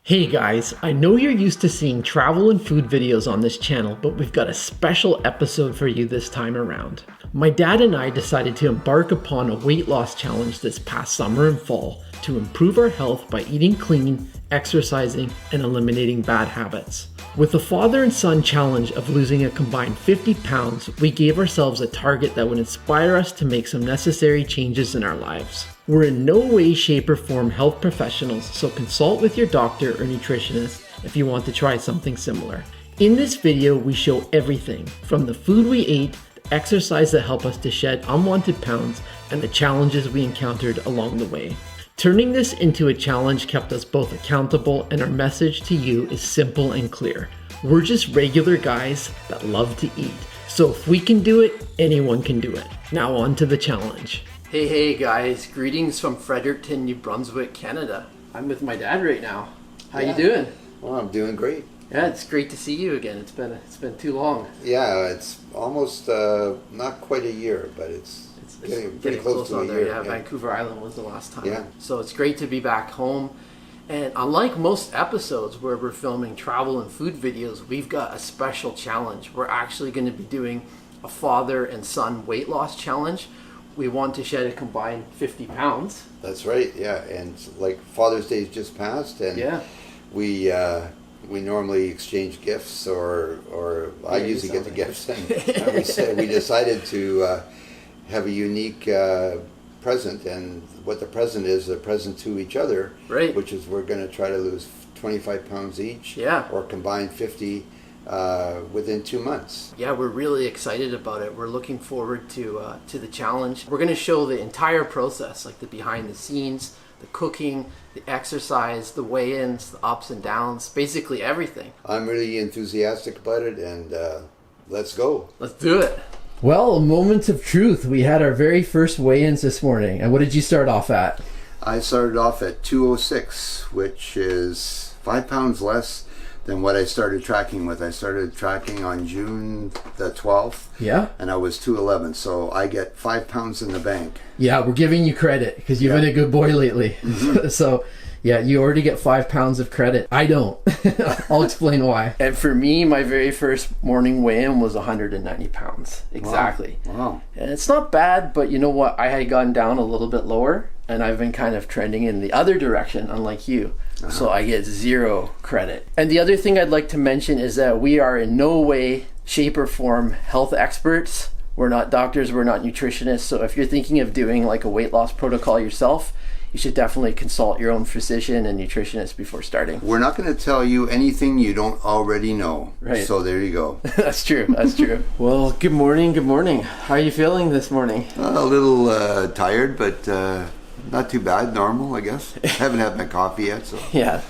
Hey guys, I know you're used to seeing travel and food videos on this channel, but we've got a special episode for you this time around. My dad and I decided to embark upon a weight loss challenge this past summer and fall to improve our health by eating clean, exercising, and eliminating bad habits. With the father and son challenge of losing a combined 50 pounds, we gave ourselves a target that would inspire us to make some necessary changes in our lives. We're in no way, shape, or form health professionals, so consult with your doctor or nutritionist if you want to try something similar. In this video, we show everything from the food we ate, the exercise that helped us to shed unwanted pounds, and the challenges we encountered along the way. Turning this into a challenge kept us both accountable, and our message to you is simple and clear. We're just regular guys that love to eat. So if we can do it, anyone can do it. Now on to the challenge. Hey guys, greetings from Fredericton, New Brunswick, Canada. I'm with my dad right now. How you doing? Well, I'm doing great. Yeah, it's great to see you again. It's been too long. Yeah, it's almost not quite a year, but it's getting close to a year. Yeah, Vancouver Island was the last time. Yeah. So it's great to be back home. And unlike most episodes where we're filming travel and food videos, we've got a special challenge. We're actually going to be doing a father and son weight loss challenge. We want to shed a combined 50 pounds. That's right, yeah. And like Father's Day's just passed, and we normally exchange gifts, or I usually get the gifts, and we decided to have a unique present, and what the present is a present to each other, right? Which is we're going to try to lose 25 pounds each, or combine 50 within 2 months. Yeah, we're really excited about it. We're looking forward to the challenge. We're going to show the entire process, like the behind the scenes, the cooking, the exercise, the weigh-ins, the ups and downs, basically everything. I'm really enthusiastic about it, and let's go. Let's do it. Well, moment of truth. We had our very first weigh-ins this morning. And what did you start off at? I started off at 206, which is 5 pounds less than what I started tracking with. I started tracking on June the 12th. Yeah. And I was 211, so I get 5 pounds in the bank. Yeah, we're giving you credit because you've been a good boy lately. Mm-hmm. So, yeah, you already get 5 pounds of credit. I don't. I'll explain why. And for me, my very first morning weigh-in was 190 pounds. Exactly. Wow. And it's not bad, but you know what? I had gone down a little bit lower, and I've been kind of trending in the other direction, unlike you. So I get 0 credit. And the other thing I'd like to mention is that we are in no way, shape, or form health experts. We're not doctors, we're not nutritionists. So if you're thinking of doing like a weight loss protocol yourself, you should definitely consult your own physician and nutritionist before starting. We're not going to tell you anything you don't already know. Right. So there you go. That's true. That's true. Well, good morning. Good morning. How are you feeling this morning? A little tired, but not too bad. Normal, I guess. I haven't had my coffee yet, so. Yeah.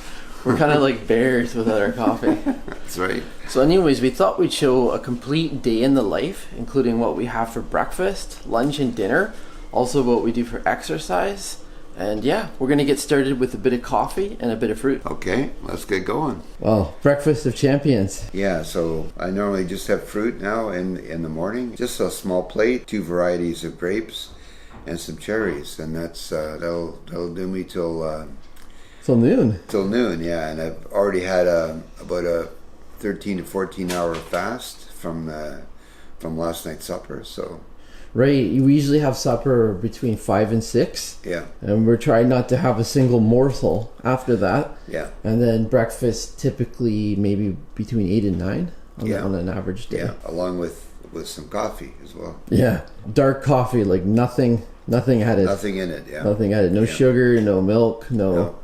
We're kind of like bears without our coffee. That's right. So anyways, we thought we'd show a complete day in the life, including what we have for breakfast, lunch, and dinner. Also what we do for exercise. And yeah, we're going to get started with a bit of coffee and a bit of fruit. Okay, let's get going. Well, breakfast of champions. Yeah, so I normally just have fruit now in the morning. Just a small plate, 2 varieties of grapes, and some cherries. And that's that'll do me till noon. Till noon, yeah. And I've already had about a 13 to 14 hour fast from last night's supper, so. Right, we usually have supper between 5 and 6. Yeah. And we're trying not to have a single morsel after that. Yeah. And then breakfast typically maybe between 8 and 9 on an average day. Yeah, along with some coffee as well. Yeah, dark coffee, like nothing added. Nothing in it, yeah. Nothing added. No sugar, no milk, no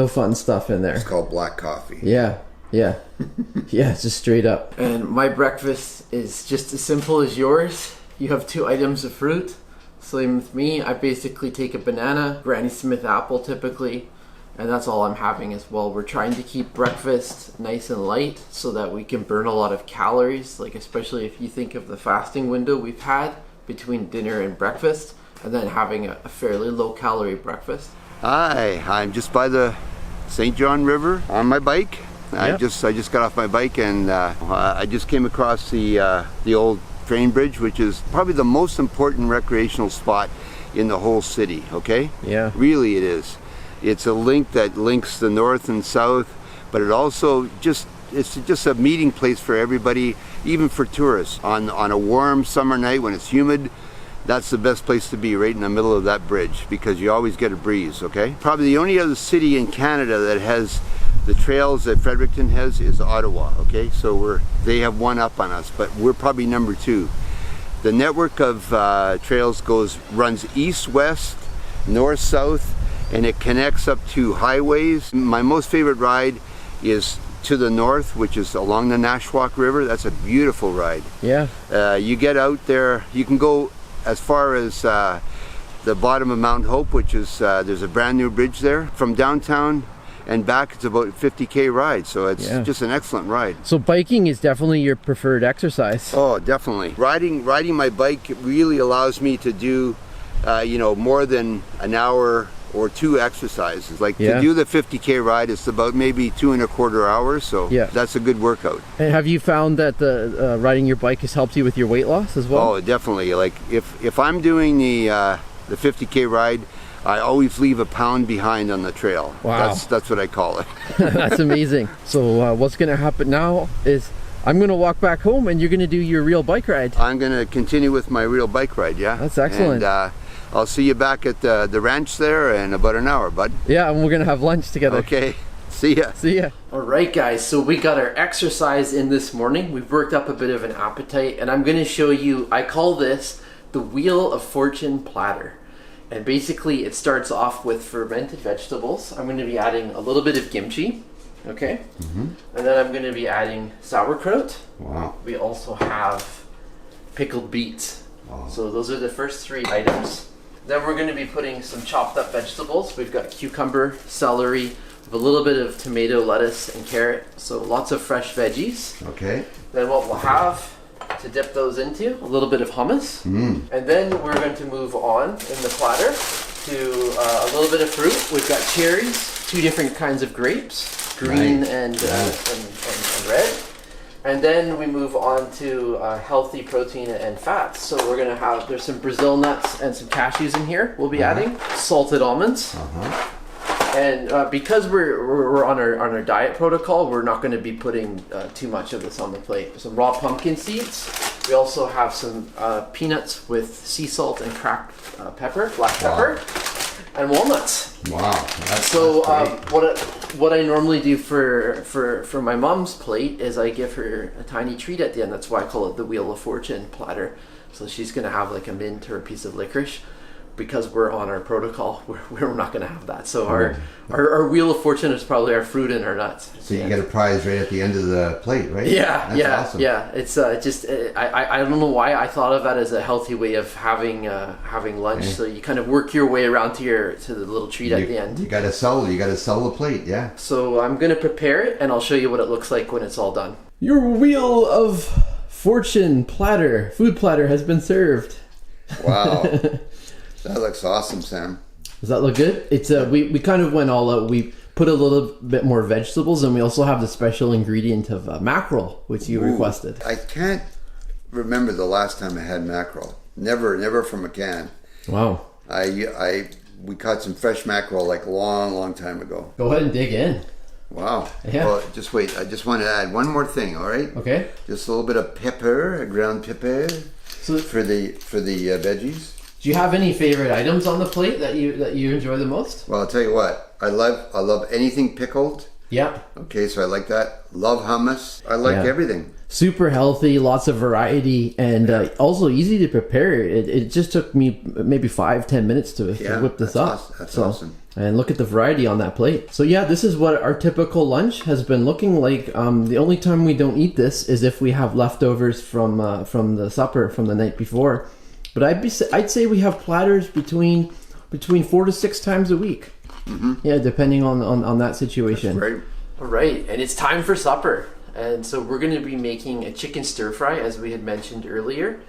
fun stuff in there. It's called black coffee. Yeah. Yeah, it's just straight up. And my breakfast is just as simple as yours. You have 2 items of fruit. Same with me. I basically take a banana, Granny Smith apple typically, and that's all I'm having as well. We're trying to keep breakfast nice and light so that we can burn a lot of calories, like especially if you think of the fasting window we've had between dinner and breakfast, and then having a fairly low calorie breakfast. Hi, I'm just by the St. John River on my bike. I just got off my bike, and I just came across the old train bridge, which is probably the most important recreational spot in the whole city, okay? Yeah. Really it is. It's a link that links the north and south but it's just a meeting place for everybody, even for tourists. On a warm summer night when it's humid, that's the best place to be, right in the middle of that bridge, because you always get a breeze, okay? Probably the only other city in Canada that has the trails that Fredericton has is Ottawa, okay? So they have one up on us, but we're probably number 2. The network of trails runs east-west, north-south, and it connects up to highways. My most favorite ride is to the north, which is along the Nashwauk River. That's a beautiful ride. Yeah. You get out there, you can go as far as the bottom of Mount Hope, which is, there's a brand new bridge there. From downtown and back, it's about a 50K ride, so it's just an excellent ride. So biking is definitely your preferred exercise. Oh, definitely. Riding my bike really allows me to do, more than an hour or 2 exercises. Like to do the 50K ride, it's about maybe 2.25 hours, so that's a good workout. And have you found that the riding your bike has helped you with your weight loss as well? Oh, definitely. Like if I'm doing the 50K ride, I always leave a pound behind on the trail. Wow. That's what I call it. That's amazing. So what's going to happen now is I'm going to walk back home and you're going to do your real bike ride. I'm going to continue with my real bike ride, yeah. That's excellent. And I'll see you back at the ranch there in about an hour, bud. Yeah, and we're going to have lunch together. Okay. See ya. See ya. All right, guys. So we got our exercise in this morning. We've worked up a bit of an appetite, and I'm going to show you, I call this the Wheel of Fortune platter. And basically it starts off with fermented vegetables. I'm going to be adding a little bit of kimchi, okay? And then I'm going to be adding sauerkraut. Wow. We also have pickled beets. Wow. So those are the first 3 items. Then we're going to be putting some chopped up vegetables. We've got cucumber, celery, a little bit of tomato, lettuce, and carrot. So lots of fresh veggies. Okay. Then what we'll have to dip those into, a little bit of hummus. And then we're going to move on in the platter to a little bit of fruit. We've got cherries, 2 different kinds of grapes, green and red. And then we move on to healthy protein and fats. So we're going to have, there's some Brazil nuts and some cashews in here we'll be adding, salted almonds. And because we're on our diet protocol, we're not going to be putting too much of this on the plate. Some raw pumpkin seeds. We also have some peanuts with sea salt and cracked black pepper, and walnuts. Wow. So what I normally do for my mom's plate is I give her a tiny treat at the end. That's why I call it the Wheel of Fortune platter. So she's going to have like a mint or a piece of licorice. Because we're on our protocol, we're not going to have that. So our Wheel of Fortune is probably our fruit and our nuts. So you get a prize right at the end of the plate, right? Yeah, That's awesome. Yeah. It's I don't know why I thought of that as a healthy way of having lunch. So you kind of work your way around to the little treat at the end. You got to sell the plate, yeah. So I'm going to prepare it, and I'll show you what it looks like when it's all done. Your Wheel of Fortune food platter has been served. Wow. That looks awesome, Sam. Does that look good? It's we kind of went all out. We put a little bit more vegetables, and we also have the special ingredient of mackerel, which you requested. I can't remember the last time I had mackerel. Never from a can. Wow. We caught some fresh mackerel like a long time ago. Go ahead and dig in. Wow. Yeah. Well, just wait. I just want to add one more thing. All right. Okay. Just a little bit of pepper, ground pepper, for the veggies. Do you have any favorite items on the plate that you enjoy the most? Well, I'll tell you what. I love anything pickled. Yeah. Okay, so I like that. Love hummus. I like everything. Super healthy, lots of variety, and also easy to prepare. It just took me maybe 5-10 minutes to whip this up. That's awesome. And look at the variety on that plate. So yeah, this is what our typical lunch has been looking like. The only time we don't eat this is if we have leftovers from the supper from the night before. But I'd say we have platters between 4 to 6 times a week. Yeah, depending on that situation. That's great. All right, and it's time for supper. And so we're going to be making a chicken stir fry, as we had mentioned earlier.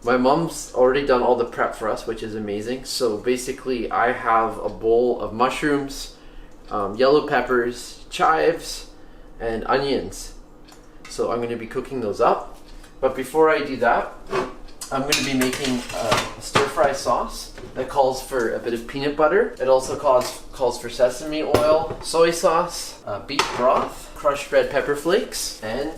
My mom's already done all the prep for us, which is amazing. So basically, I have a bowl of mushrooms, yellow peppers, chives, and onions. So I'm going to be cooking those up. But before I do that, I'm going to be making a stir-fry sauce that calls for a bit of peanut butter. It also calls for sesame oil, soy sauce, beef broth, crushed red pepper flakes, and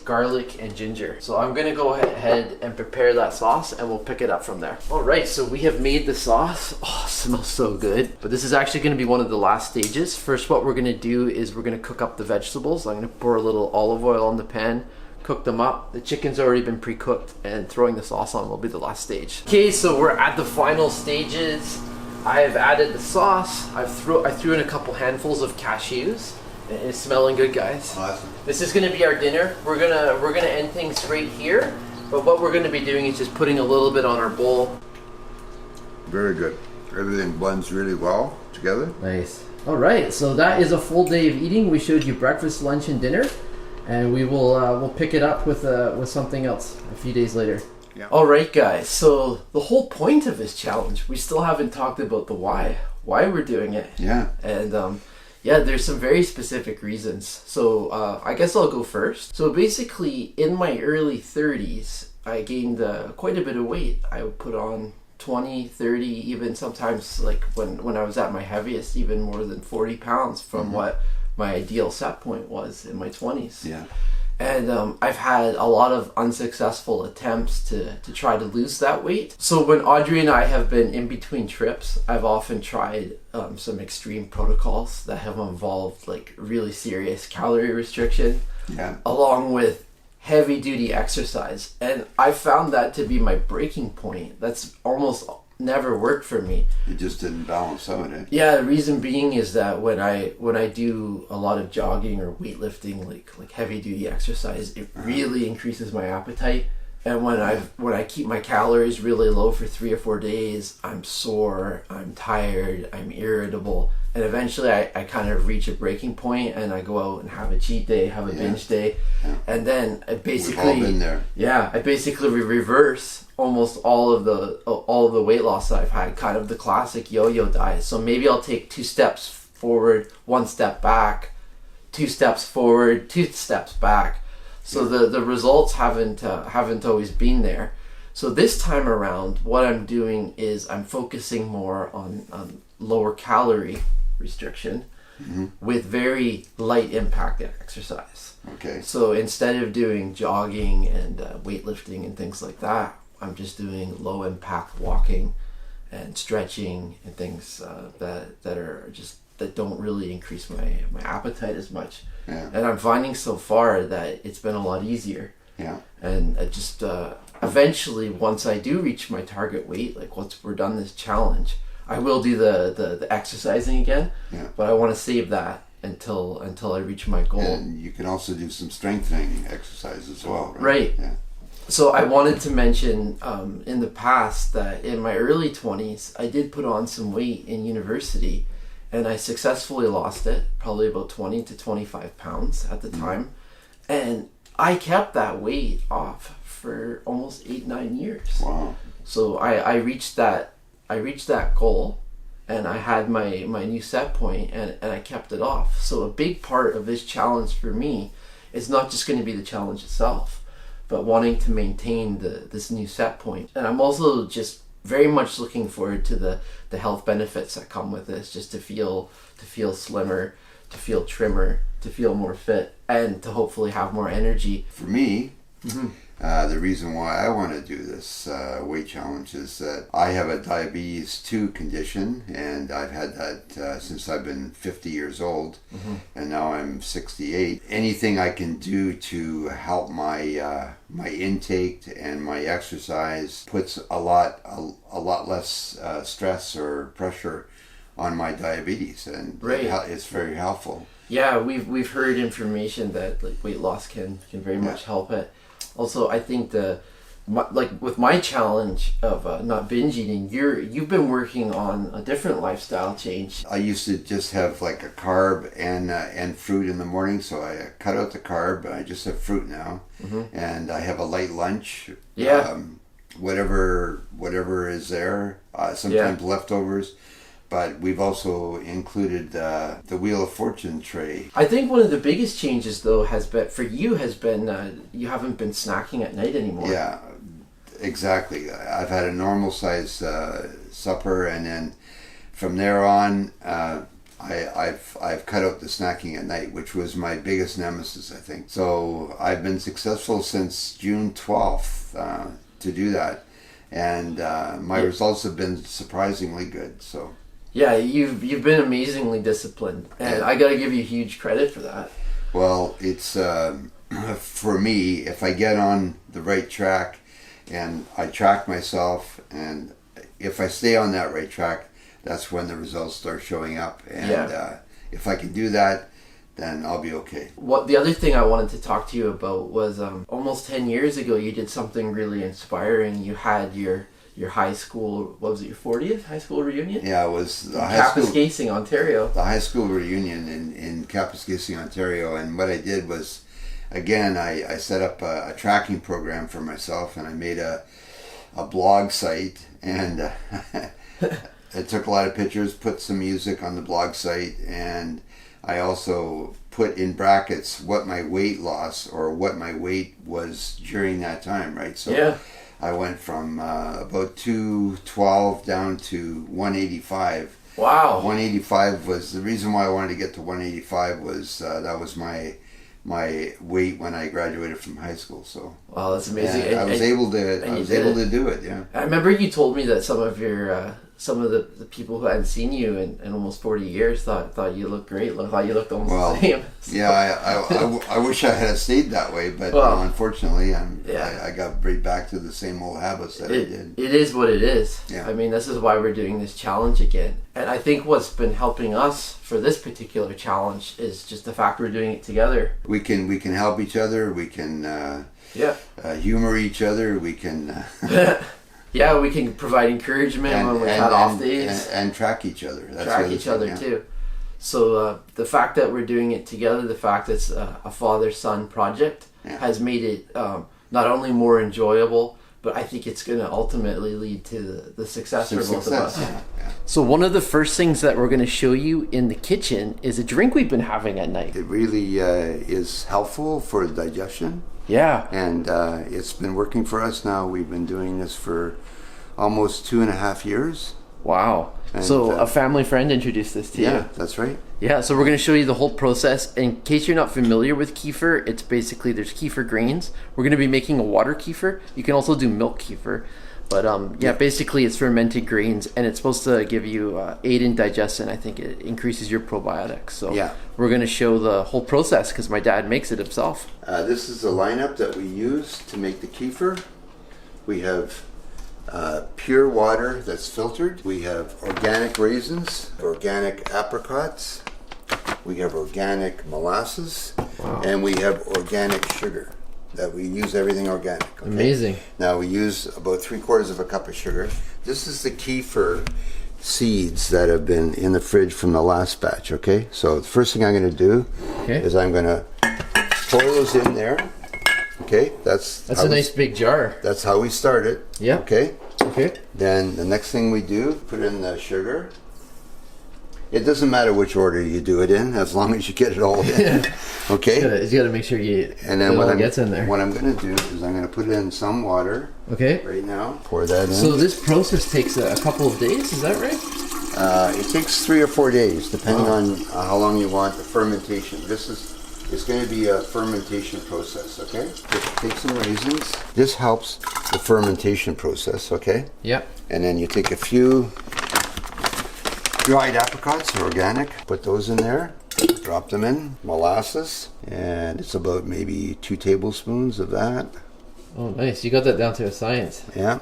garlic and ginger. So I'm gonna go ahead and prepare that sauce and we'll pick it up from there. All right, so we have made the sauce. Oh, it smells so good. But this is actually gonna be one of the last stages. First, what we're gonna do is we're gonna cook up the vegetables. I'm gonna pour a little olive oil on the pan, cook them up. The chicken's already been pre-cooked and throwing the sauce on will be the last stage. Okay, so we're at the final stages. I have added the sauce. I threw in a couple handfuls of cashews. It's smelling good, guys. Awesome. This is gonna be our dinner. We're gonna end things right here. But what we're gonna be doing is just putting a little bit on our bowl. Very good. Everything blends really well together. Nice. All right, so that is a full day of eating. We showed you breakfast, lunch, and dinner, and we will we'll pick it up with something else a few days later. Yeah. All right, guys. So the whole point of this challenge, we still haven't talked about the why we're doing it. Yeah. And yeah, there's some very specific reasons. So I guess I'll go first. So basically, in my early 30s, I gained quite a bit of weight. I would put on 20, 30, even sometimes like when I was at my heaviest, even more than 40 pounds from what my ideal set point was in my 20s. Yeah. And I've had a lot of unsuccessful attempts to try to lose that weight. So when Audrey and I have been in between trips, I've often tried some extreme protocols that have involved like really serious calorie restriction, along with heavy duty exercise. And I found that to be my breaking point. That's almost never worked for me. It just didn't balance out, eh? Yeah, the reason being is that when I do a lot of jogging or weightlifting, like heavy duty exercise, it really increases my appetite. And when I keep my calories really low for 3 or 4 days, I'm sore, I'm tired, I'm irritable, and eventually I kind of reach a breaking point and I go out and have a cheat day, have a binge day, and then I basically We've all been there. Yeah, I basically reverse almost all of the weight loss that I've had, kind of the classic yo-yo diet. So maybe I'll take 2 steps forward, 1 step back, 2 steps forward, 2 steps back. So the results haven't always been there. So this time around, what I'm doing is I'm focusing more on lower calorie restriction with very light impact exercise. Okay. So instead of doing jogging and weightlifting and things like that, I'm just doing low impact walking and stretching and things that don't really increase my appetite as much. Yeah. And I'm finding so far that it's been a lot easier. Yeah. And I just eventually, once I do reach my target weight, like once we're done this challenge, I will do the exercising again. Yeah. But I want to save that until I reach my goal. And you can also do some strengthening exercise as well, right? Right. Yeah. So I wanted to mention in the past that in my early 20s, I did put on some weight in university, and I successfully lost it, probably about 20 to 25 pounds at the time. And I kept that weight off for almost 8-9 years. Wow. So I reached that goal, and I had my new set point, and I kept it off. So a big part of this challenge for me is not just going to be the challenge itself, but wanting to maintain this new set point. And I'm also just very much looking forward to the health benefits that come with this, just to feel slimmer, to feel trimmer, to feel more fit, and to hopefully have more energy. For me, the reason why I want to do this weight challenge is that I have a diabetes 2 condition, and I've had that since I've been 50 years old, and now I'm 68. Anything I can do to help my my intake and my exercise puts a lot less stress or pressure on my diabetes, and it's very helpful. Yeah, we've heard information that like weight loss can very much help it. Also, I think with my challenge of not binge eating, you've been working on a different lifestyle change. I used to just have like a carb and fruit in the morning, so I cut out the carb. I just have fruit now, and I have a light lunch. Yeah. Whatever is there. Sometimes leftovers. But we've also included the Wheel of Fortune tray. I think one of the biggest changes, though, has been you haven't been snacking at night anymore. Yeah, Exactly. I've had a normal size supper, and then from there on, I've cut out the snacking at night, which was my biggest nemesis, I think. So I've been successful since June 12th to do that, and my results have been surprisingly good. So yeah, you've been amazingly disciplined, and I got to give you huge credit for that. Well, it's for me, if I get on the right track and I track myself, and if I stay on that right track, that's when the results start showing up. And if I can do that, then I'll be okay. What the other thing I wanted to talk to you about was almost 10 years ago, you did something really inspiring. You had your high school, what was it, your 40th high school reunion? Yeah, it was the high school, Kapuskasing, Ontario. The high school reunion in Kapuskasing, Ontario. And what I did was, again, I set up a tracking program for myself, and I made a blog site, and I took a lot of pictures, put some music on the blog site, and I also put in brackets what my weight loss or what my weight was during that time, right? So I went from about 212 down to 185. Wow. 185 was the reason why I wanted to get to 185 was that was my weight when I graduated from high school. So wow, that's amazing. And I was able to do it. Yeah. I remember you told me that some of your some of the people who hadn't seen you in almost 40 years thought you looked great. Thought you looked almost the same. So. Yeah, I wish I had stayed that way, but unfortunately, I got right back to the same old habits that I did. It is what it is. Yeah. I mean, this is why we're doing this challenge again. And I think what's been helping us for this particular challenge is just the fact we're doing it together. We can help each other. We can humor each other. We can. Yeah, we can provide encouragement when we've had off days. And track each other. Track each other too. So the fact that we're doing it together, the fact that it's a father-son project has made it not only more enjoyable, but I think it's going to ultimately lead to the success for both of us. Yeah. So one of the first things that we're going to show you in the kitchen is a drink we've been having at night. It really is helpful for digestion. Yeah. And it's been working for us now. We've been doing this for almost 2.5 years. Wow. And so a family friend introduced this to you. Yeah, that's right. Yeah, so we're going to show you the whole process. In case you're not familiar with kefir, it's basically, there's kefir grains. We're going to be making a water kefir. You can also do milk kefir. But basically it's fermented grains, and it's supposed to give you aid in digestion. I think it increases your probiotics. So we're going to show the whole process because my dad makes it himself. This is the lineup that we use to make the kefir. We have pure water that's filtered. We have organic raisins, organic apricots. We have organic molasses, and we have organic sugar. That we use everything organic. Okay? Amazing. Now we use about 3/4 cup of sugar. This is the kefir seeds that have been in the fridge from the last batch. Okay, so the first thing I'm going to do is I'm going to pour those in there. Okay, that's a nice big jar. That's how we start it. Yeah. Okay. Okay. Then the next thing we do, put in the sugar. It doesn't matter which order you do it in, as long as you get it all in. Okay? You got to make sure it all gets in there. What I'm going to do is I'm going to put in some water. Okay. Right now. Pour that in. So this process takes a couple of days, is that right? It takes 3 or 4 days, depending on how long you want the fermentation. It's going to be a fermentation process, okay? Just take some raisins. This helps the fermentation process, okay? Yeah. And then you take a few dried apricots, organic, put those in there, drop them in, molasses, and it's about maybe 2 tablespoons of that. Oh, nice. You got that down to a science. Yeah.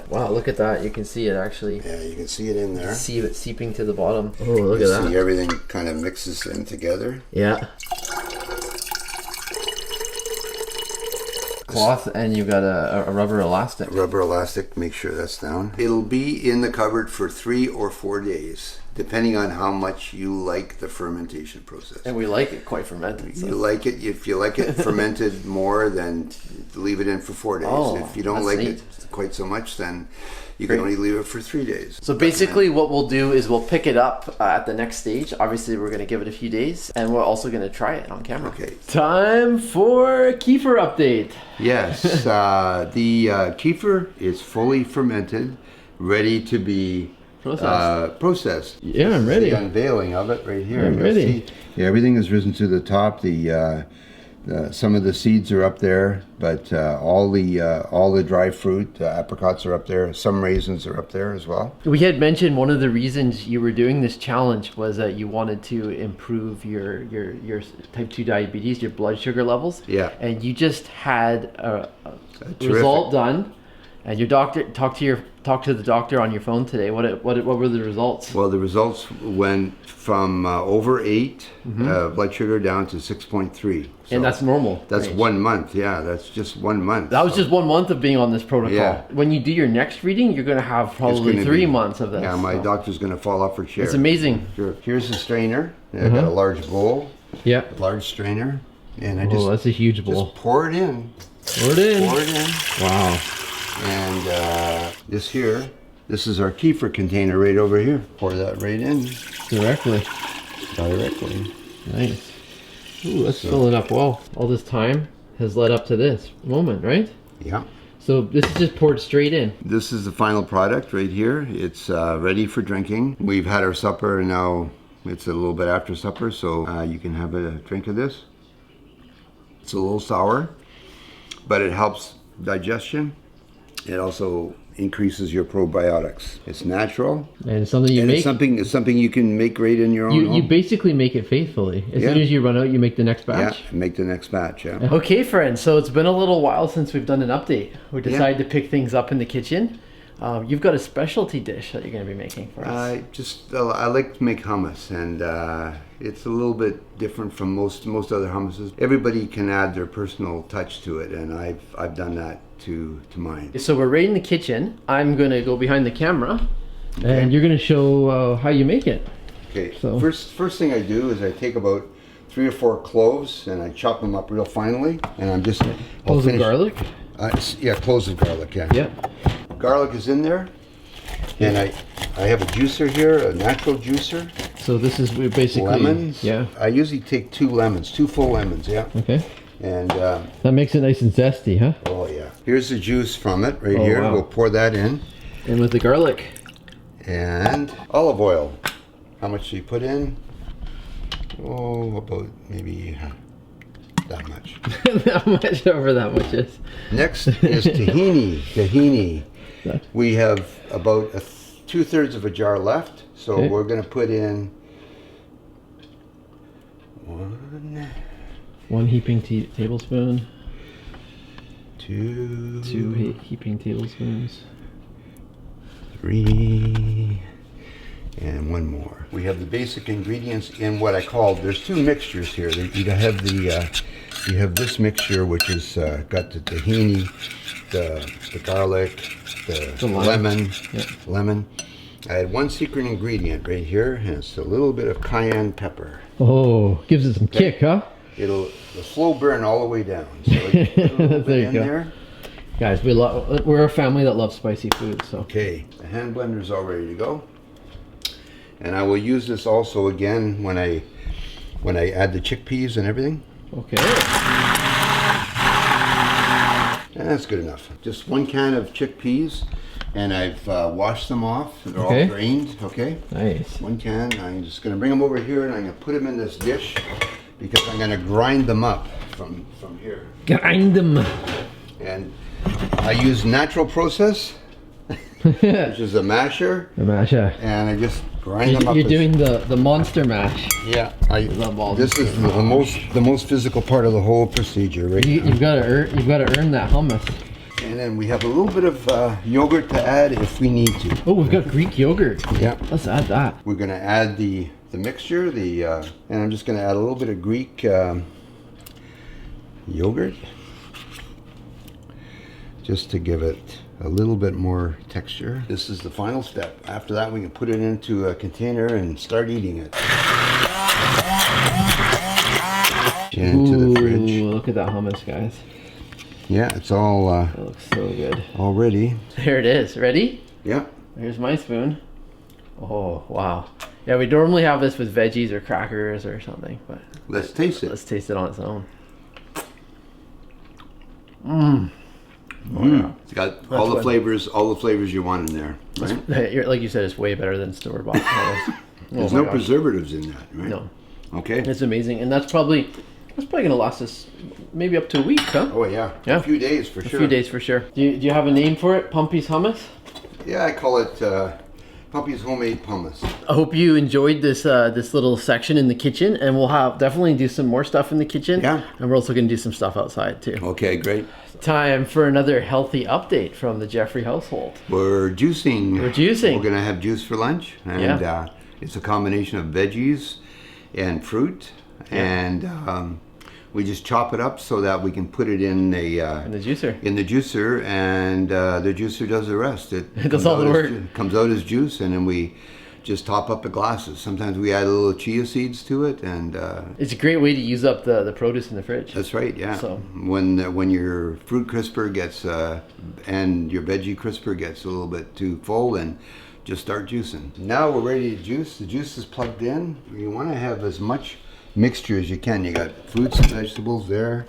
Wow, look at that. You can see it actually. Yeah, you can see it in there. See it seeping to the bottom. Oh, look at that. See everything kind of mixes in together. Yeah. Cloth, and you've got a rubber elastic. Rubber elastic, make sure that's down. It'll be in the cupboard for 3 or 4 days, depending on how much you like the fermentation process. And we like it quite fermented. So. You like it. If you like it fermented more, then leave it in for 4 days. If you don't like it quite so much, then you can only leave it for 3 days. So basically what we'll do is we'll pick it up at the next stage. Obviously we're going to give it a few days, and we're also going to try it on camera. Okay. Time for KEFIR update. Yes, the KEFIR is fully fermented, ready to be processed. Yeah, I'm ready. The unveiling of it right here. I'm ready. Yeah, everything has risen to the top. Some of the seeds are up there, but all the dry fruit, apricots are up there. Some raisins are up there as well. We had mentioned one of the reasons you were doing this challenge was that you wanted to improve your type 2 diabetes, your blood sugar levels. Yeah. And you just had a result done. And your doctor talked to the doctor on your phone today. What were the results? Well, the results went from over 8 blood sugar down to 6.3. So and that's normal. That's range. 1 month. Yeah, that's just 1 month. That was just 1 month of being on this protocol. Yeah. When you do your next reading, you're going to have probably 3 months of this. Yeah, my doctor's going to fall off her chair. It's amazing. Sure. Here's the strainer. I've got a large bowl. Yeah. A large strainer. And I that's a huge bowl. Just pour it in. Pour it in. Pour it in. Wow. And this is our KEFIR container right over here. Pour that right in. Directly. Nice. Ooh, that's filling up well. All this time has led up to this moment, right? Yeah. So this is just poured straight in. This is the final product right here. It's ready for drinking. We've had our supper, and now it's a little bit after supper, so you can have a drink of this. It's a little sour, but it helps digestion. It also increases your probiotics. It's natural. And it's something you make. It's something you can make right in your own home. You basically make it faithfully. As soon as you run out, you make the next batch. Yeah, make the next batch, yeah. Okay, friends, so it's been a little while since we've done an update. We decided to pick things up in the kitchen. You've got a specialty dish that you're going to be making for us. I like to make hummus, and it's a little bit different from most other hummuses. Everybody can add their personal touch to it, and I've done that to mine. So we're right in the kitchen. I'm going to go behind the camera, and you're going to show how you make it. Okay. So first thing I do is I take about 3 or 4 cloves and I chop them up real finely, and I'm just cloves of garlic. Yeah, cloves of garlic. Yeah. Yep. Garlic is in there, and I have a juicer here, a natural juicer. So this is basically lemons. Yeah. I usually take 2 lemons, 2 full lemons. Yeah. Okay. And that makes it nice and zesty, huh? Oh yeah. Here's the juice from it right here. Wow. We'll pour that in. And with the garlic. And olive oil. How much do you put in? Oh, about maybe that much. That much, over that much is. Next is tahini. We have about 2/3 of a jar left, so we're going to put in one heaping tablespoon. 2 heaping tablespoons. 3, and 1 more. We have the basic ingredients in what I call, there's 2 mixtures here. You have you have this mixture, which is got the tahini, the garlic, the lemon. I had 1 secret ingredient right here, and it's a little bit of cayenne pepper. Oh, gives it some kick, huh? It'll slow burn all the way down. So you put a little bit in there. Guys, we're a family that loves spicy food. So okay, the hand blender's all ready to go, and I will use this also again when I add the chickpeas and everything. Okay. And that's good enough. Just 1 can of chickpeas, and I've washed them off. They're all drained. Okay. Nice. 1 can. I'm just going to bring them over here, and I'm going to put them in this dish because I'm going to grind them up from here. Grind them. And I use natural process, which is a masher. A masher. And I just grind them up. You're doing the monster mash. Yeah. This is the most physical part of the whole procedure, right? You've got to earn that hummus. And then we have a little bit of yogurt to add if we need to. Oh, we've got Greek yogurt. Yeah. Let's add that. We're going to add the mixture, and I'm just going to add a little bit of Greek yogurt, just to give it a little bit more texture. This is the final step. After that, we can put it into a container and start eating it. Into the fridge. Look at that hummus, guys. Yeah, it's all That looks so good. all ready. There it is. Ready? Yeah. Here's my spoon. Oh, wow. Yeah, we normally have this with veggies or crackers or something, but Let's taste it. let's taste it on its own. Oh, yeah. It's got all the flavors you want in there, right? Like you said, it's way better than store-bought hummus. There's no preservatives in that, right? No. Okay. It's amazing, and that's probably gonna last us maybe up to a week, huh? Oh yeah. Yeah. A few days for sure. A few days for sure. Do you have a name for it? Pumpy's Hummus? Yeah, I call it Pumpy's Homemade Hummus. I hope you enjoyed this this little section in the kitchen, and we'll definitely do some more stuff in the kitchen. Yeah. And we're also gonna do some stuff outside too. Okay, great. Time for another healthy update from the Jeffrey household. We're juicing. We're juicing. We're gonna have juice for lunch, and it's a combination of veggies and fruit, and we just chop it up so that we can put it in the juicer. In the juicer, and the juicer does the rest. It does all the work. Comes out as juice, and then we just top up the glasses. Sometimes we add a little chia seeds to it, and it's a great way to use up the produce in the fridge. that's right. Yeah. So When your fruit crisper gets and your veggie crisper gets a little bit too full, then just start juicing. Now we're ready to juice. The juice is plugged in. You want to have as much mixture as you can. You got fruits and vegetables there.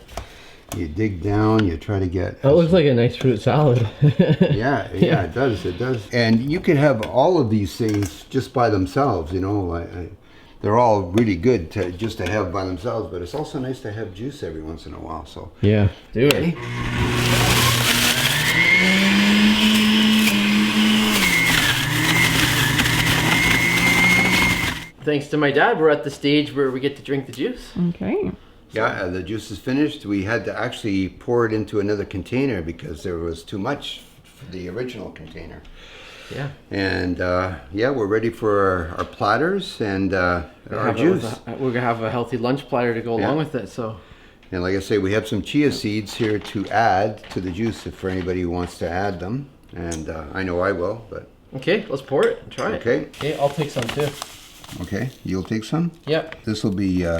You dig down, you try to get... that looks like a nice fruit salad. yeah, it does. And you can have all of these things just by themselves, you know. They're all really good just to have by themselves, but it's also nice to have juice every once in a while. So yeah, do it. Ready? Thanks to my dad, we're at the stage where we get to drink the juice. Okay. Yeah, the juice is finished. We had to actually pour it into another container because there was too much for the original container. Yeah. And yeah, we're ready for our platters and our juice. We're gonna have a healthy lunch platter to go along with it. So. And like I say, we have some chia seeds here to add to the juice if for anybody who wants to add them. And I know I will, but. Okay, let's pour it and try it. Okay, I'll take some too. Okay, you'll take some? Yep. This will be a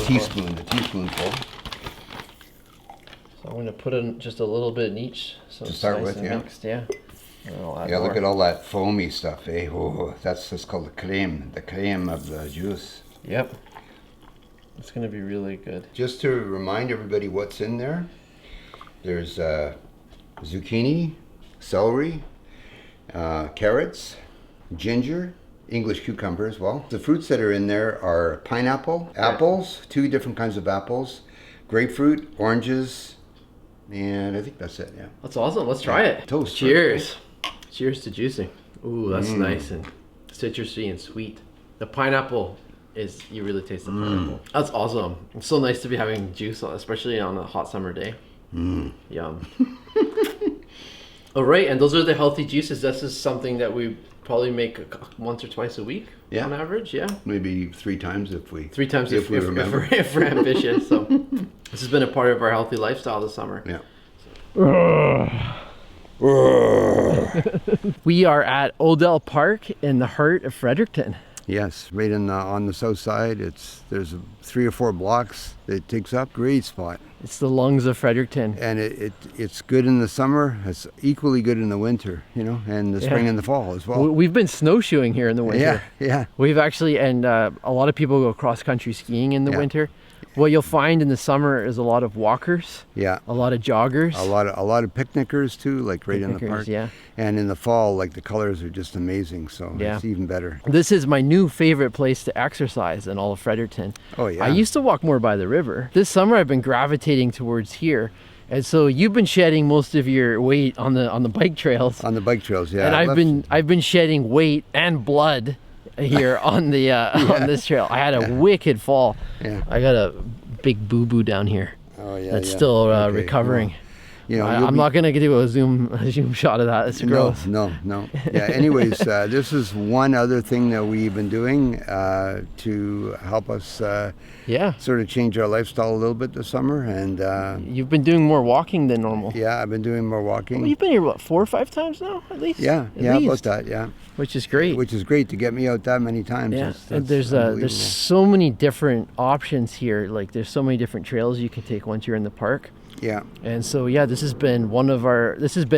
teaspoonful. So I'm gonna put in just a little bit in each. So to start with, yeah. Mixed, yeah. Yeah, look at all that foamy stuff, eh? Oh, that's called the creme of the juice. Yep. It's gonna be really good. Just to remind everybody what's in there, there's zucchini, celery, carrots, ginger, English cucumber as well. The fruits that are in there are pineapple, apples, 2 different kinds of apples, grapefruit, oranges, and I think that's it, yeah. That's awesome. Let's try it. Toast. Cheers. Cheers to juicing. Ooh, that's nice and citrusy and sweet. The pineapple you really taste the pineapple. That's awesome. It's so nice to be having juice, especially on a hot summer day. Yum. All right, and those are the healthy juices. This is something that we probably make once or twice a week on average, yeah? Maybe 3 times if we... 3 times if we remember. If we're ambitious. So this has been a part of our healthy lifestyle this summer. Yeah. We are at Odell Park in the heart of Fredericton. Yes, right on the south side. There's 3 or 4 blocks that it takes up. Great spot. It's the lungs of Fredericton. And it's good in the summer. It's equally good in the winter, you know, and the spring and the fall as well. We've been snowshoeing here in the winter. Yeah. We've actually, and a lot of people go cross-country skiing in the winter. What you'll find in the summer is a lot of walkers. Yeah. A lot of joggers. A lot of picnickers too, like right in the park. Yeah. And in the fall, like the colors are just amazing, so it's even better. This is my new favorite place to exercise in all of Fredericton. Oh yeah. I used to walk more by the river. This summer I've been gravitating towards here. And so you've been shedding most of your weight on the bike trails. On the bike trails, yeah. And I've been shedding weight and blood here on the on this trail. I had a wicked fall. Yeah. I got a big boo-boo down here. Oh yeah. That's still recovering. You know, I'm not going to do a zoom shot of that. It's gross. No. Yeah. Anyways, this is one other thing that we've been doing to help us sort of change our lifestyle a little bit this summer. And you've been doing more walking than normal. Yeah, I've been doing more walking. Well, you've been here, what, 4 or 5 times now, at least? Yeah, about that, yeah. Which is great. Which is great to get me out that many times. Yeah, and there's so many different options here. Like, there's so many different trails you can take once you're in the park. Yeah. And so, this has been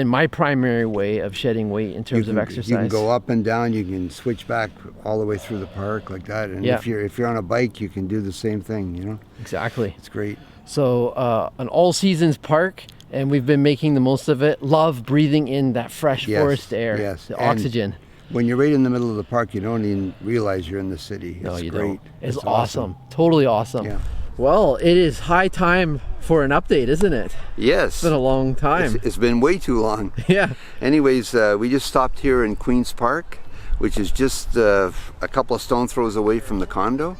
my primary way of shedding weight in terms of exercise. You can go up and down, you can switch back all the way through the park like that. And if you're on a bike, you can do the same thing, you know? Exactly. It's great. So, an all seasons park, and we've been making the most of it. Love breathing in that fresh forest air, the oxygen. When you're right in the middle of the park, you don't even realize you're in the city. No, you great. don't. It's awesome. Totally awesome. Yeah. Well, it is high time for an update, isn't it? Yes. It's been a long time. It's been way too long. Yeah. Anyways, we just stopped here in Queen's Park, which is just a couple of stone throws away from the condo.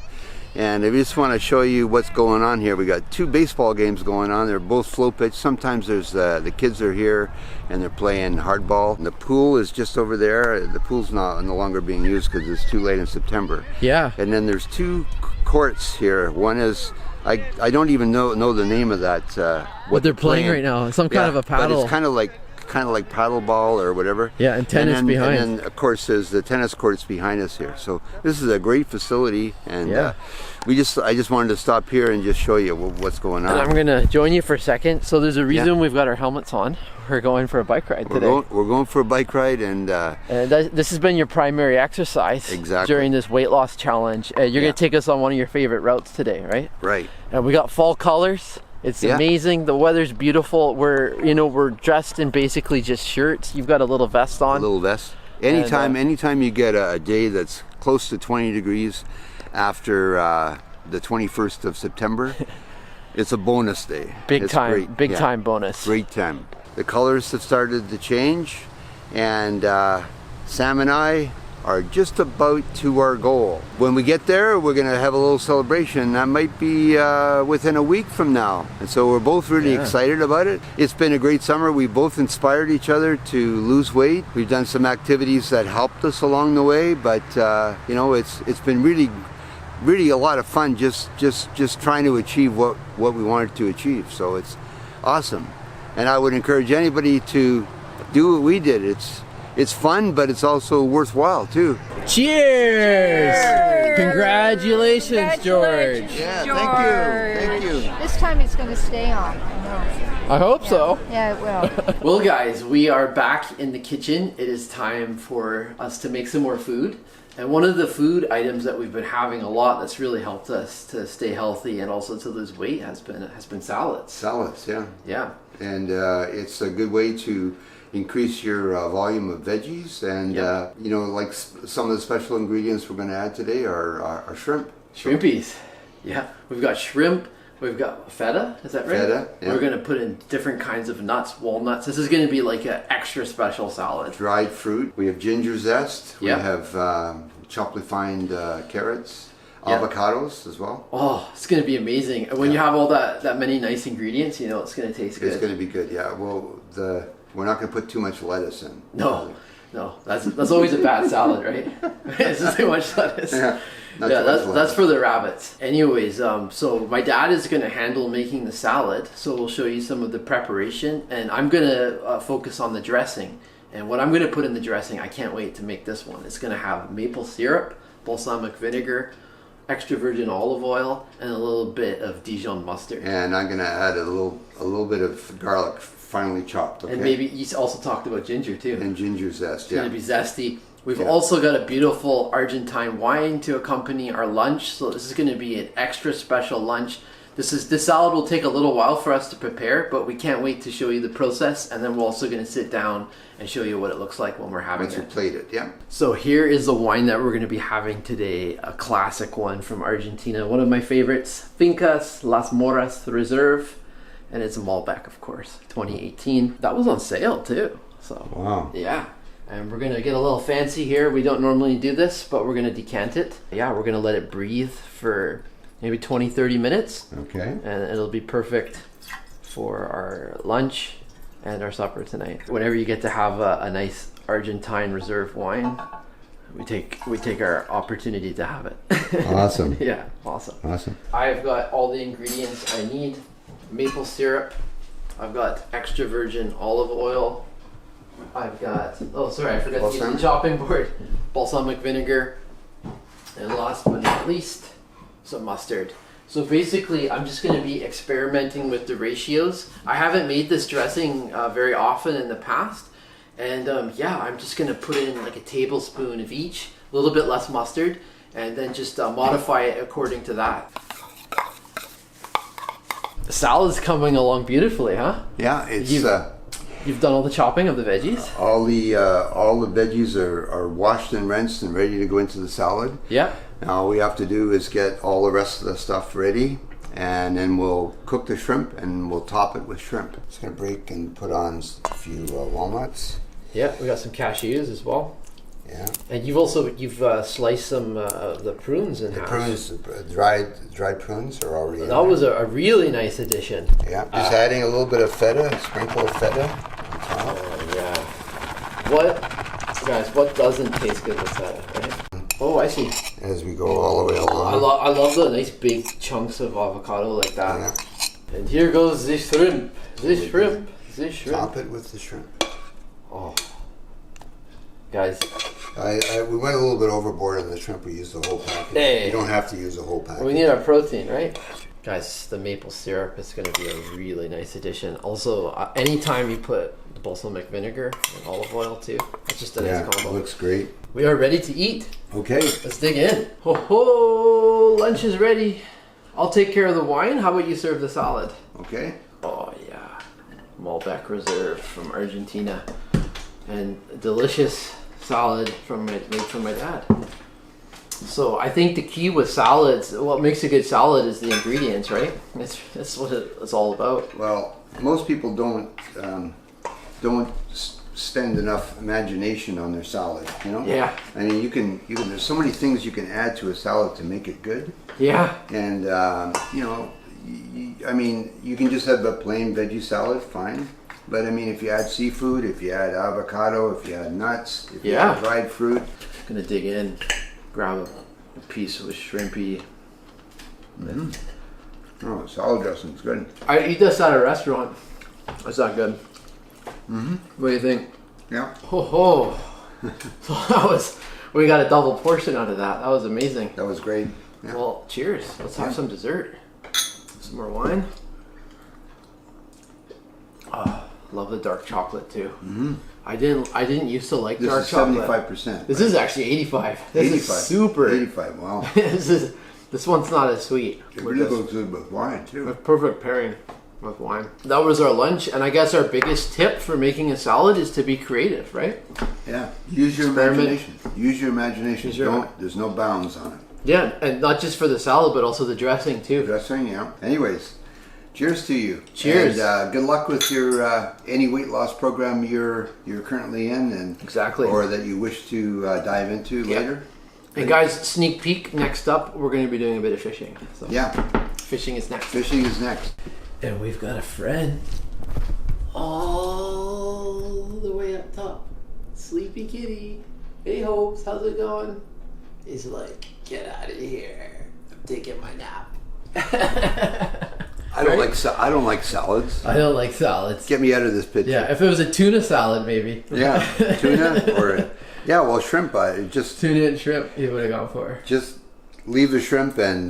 And I just want to show you what's going on here. We got 2 baseball games going on. They're both slow pitch. Sometimes there's the kids are here and they're playing hardball. And the pool is just over there. The pool's no longer being used because it's too late in September. Yeah. And then there's 2 courts here. One is I don't even know the name of that. What they're playing right now. Some kind of a paddle. But it's kind of like paddle ball or whatever. Yeah, and tennis behind. And then, of course, there's the tennis courts behind us here. So this is a great facility, and I just wanted to stop here and just show you what's going on. And I'm going to join you for a second. So there's a reason we've got our helmets on. We're going for a bike ride today. We're going for a bike ride, and this has been your primary exercise during this weight loss challenge. You're going to take us on one of your favorite routes today, right? Right. And we got fall colors. It's amazing. The weather's beautiful. We're dressed in basically just shirts. You've got a little vest on. A little vest. Anytime you get a day that's close to 20 degrees after the 21st of September, it's a bonus day. Big time bonus. Great time. The colors have started to change, and Sam and I are just about to our goal. When we get there, we're going to have a little celebration. That might be within a week from now. And so we're both really excited about it. It's been a great summer. We both inspired each other to lose weight. We've done some activities that helped us along the way, but it's been really a lot of fun just trying to achieve what we wanted to achieve. So it's awesome. And I would encourage anybody to do what we did. It's fun, but it's also worthwhile too. Cheers! Congratulations, George. Yeah, thank you. This time it's going to stay on. I hope so. Yeah, it will. Well, guys, we are back in the kitchen. It is time for us to make some more food. And one of the food items that we've been having a lot that's really helped us to stay healthy and also to lose weight has been salads. Salads, yeah. Yeah. And it's a good way to increase your volume of veggies, and like some of the special ingredients we're going to add today are shrimp. Shrimpies. Yeah. We've got shrimp. We've got feta. Is that right? Feta. Yeah. We're going to put in different kinds of nuts, walnuts. This is going to be like an extra special salad. Dried fruit. We have ginger zest. We have chopped refined carrots. Avocados as well. Oh, it's going to be amazing. And when you have all that many nice ingredients, it's going to taste good. It's going to be good, yeah. Well, we're not going to put too much lettuce in. No, that's always a bad salad, right? It's just too much lettuce. That's for the rabbits. Anyways, so my dad is going to handle making the salad, so we'll show you some of the preparation, and I'm going to focus on the dressing. And what I'm going to put in the dressing, I can't wait to make this one. It's going to have maple syrup, balsamic vinegar, extra virgin olive oil, and a little bit of Dijon mustard. And I'm going to add a little bit of garlic finely chopped. Okay? And maybe you also talked about ginger too. And ginger zest, It's going to be zesty. We've also got a beautiful Argentine wine to accompany our lunch. So this is going to be an extra special lunch. This salad will take a little while for us to prepare, but we can't wait to show you the process. And then we're also going to sit down and show you what it looks like when we're having it. Once you plate it, yeah. So here is the wine that we're going to be having today. A classic one from Argentina. One of my favorites, FINCA, Las Moras Reserve. And it's a Malbec, of course, 2018. That was on sale too. So wow. Yeah. And we're going to get a little fancy here. We don't normally do this, but we're going to decant it. Yeah, we're going to let it breathe for maybe 20-30 minutes. Okay. And it'll be perfect for our lunch and our supper tonight. Whenever you get to have a nice Argentine reserve wine, we take our opportunity to have it. Awesome. Yeah, awesome. Awesome. I've got all the ingredients I need. Maple syrup. I've got extra virgin olive oil. I've got, oh sorry, I forgot to use the chopping board. Balsamic vinegar. And last but not least, some mustard. So basically, I'm just going to be experimenting with the ratios. I haven't made this dressing very often in the past. And yeah, I'm just going to put in like a tablespoon of each, a little bit less mustard, and then just modify it according to that. The salad's coming along beautifully, huh? Yeah, it's... You've done all the chopping of the veggies? All the veggies are washed and rinsed and ready to go into the salad. Yeah. Now all we have to do is get all the rest of the stuff ready, and then we'll cook the shrimp and we'll top it with shrimp. Just gonna break and put on a few walnuts. Yeah, we got some cashews as well. Yeah. And you've sliced some the prunes in half. Prunes, dried prunes are already in That there. was a really nice addition. Yeah, just adding a little bit of feta, a sprinkle of feta. Oh yeah. What doesn't taste good with feta, right? Oh, I see. As we go all the way along. I love the nice big chunks of avocado like that. Yeah. And here goes the shrimp. The shrimp. Top it with the shrimp. Oh. Guys. We went a little bit overboard on the shrimp. We used the whole package. Hey. You don't have to use the whole package. We need our protein, right? Guys, the maple syrup is going to be a really nice addition. Also, anytime you put balsamic vinegar and olive oil too, it's just a nice combo. It looks great. We are ready to eat. Okay. Let's dig in. Ho ho! Lunch is ready. I'll take care of the wine. How about you serve the salad? Okay. Oh yeah, Malbec Reserve from Argentina, and a delicious salad made from my dad. So I think the key with salads, what makes a good salad is the ingredients, right? That's what it's all about. Well, most people don't spend enough imagination on their salad, you know? Yeah. I mean, you can there's so many things you can add to a salad to make it good. Yeah. And you know, I mean, you can just have a plain veggie salad, fine. But I mean, if you add seafood, if you add avocado, if you add nuts, if you add dried fruit. Gonna dig in, grab a piece of shrimpy. Mm-hmm. Oh, salad dressing's good. I eat this at a restaurant. That's not good. Mm-hmm. What do you think? Yeah. Ho ho! So we got a double portion out of that. That was amazing. That was great. Yeah. Well, cheers. Let's have some dessert. Some more wine. Oh, love the dark chocolate too. Mm-hmm. I didn't used to like dark chocolate. chocolate. This is 75%. This is actually 85. This 85. is super. 85. Wow. This one's not as sweet. It really goes good with wine too. It's perfect pairing with wine. That was our lunch, and I guess our biggest tip for making a salad is to be creative, right? Yeah. Use your imagination. Use your imagination. There's no bounds on it. Yeah, and not just for the salad, but also the dressing too. Dressing, yeah. Anyways, cheers to you. Cheers. And good luck with your any weight loss program you're currently in, and exactly, or that you wish to dive into later. And guys, sneak peek. Next up, we're going to be doing a bit of fishing. So yeah, fishing is next. Fishing is next. And we've got a friend all the way up top. Sleepy kitty. Hey Hopes, how's it going? He's like, get out of here. I'm taking my nap. I don't like salads. I don't like salads. Get me out of this picture. Yeah, if it was a tuna salad, maybe. Yeah, tuna or well, shrimp. Just tuna and shrimp. You would have gone for. Just leave the shrimp and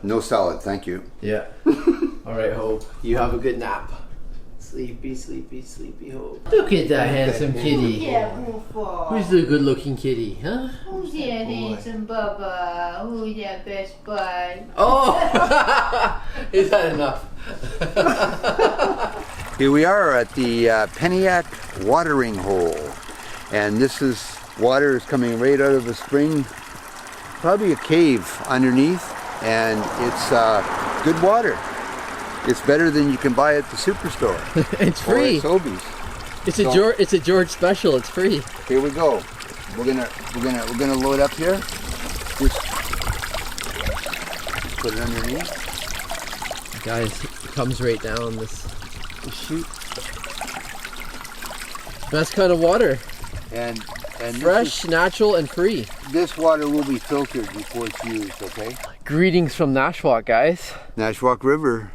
no salad, thank you. Yeah. All right, Hope. You have a good nap. Sleepy, sleepy, sleepy Hope. Look at that handsome kitty. Yeah, Bufo. Who's the good-looking kitty, huh? Who's that handsome Bubba? Who's that best bud? Oh! Is that enough? Here we are at the Peniac watering hole. And this is water is coming right out of the spring. Probably a cave underneath. And it's good water. It's better than you can buy at the superstore. It's free. Or at Sobeys. It's a George special. It's free. Here we go. We're gonna load up here. Just put it underneath. Guys, it comes right down this chute. Best kind of water. And fresh, natural, and free. This water will be filtered before it's used, okay? Greetings from Nashwauk, guys. Nashwauk River,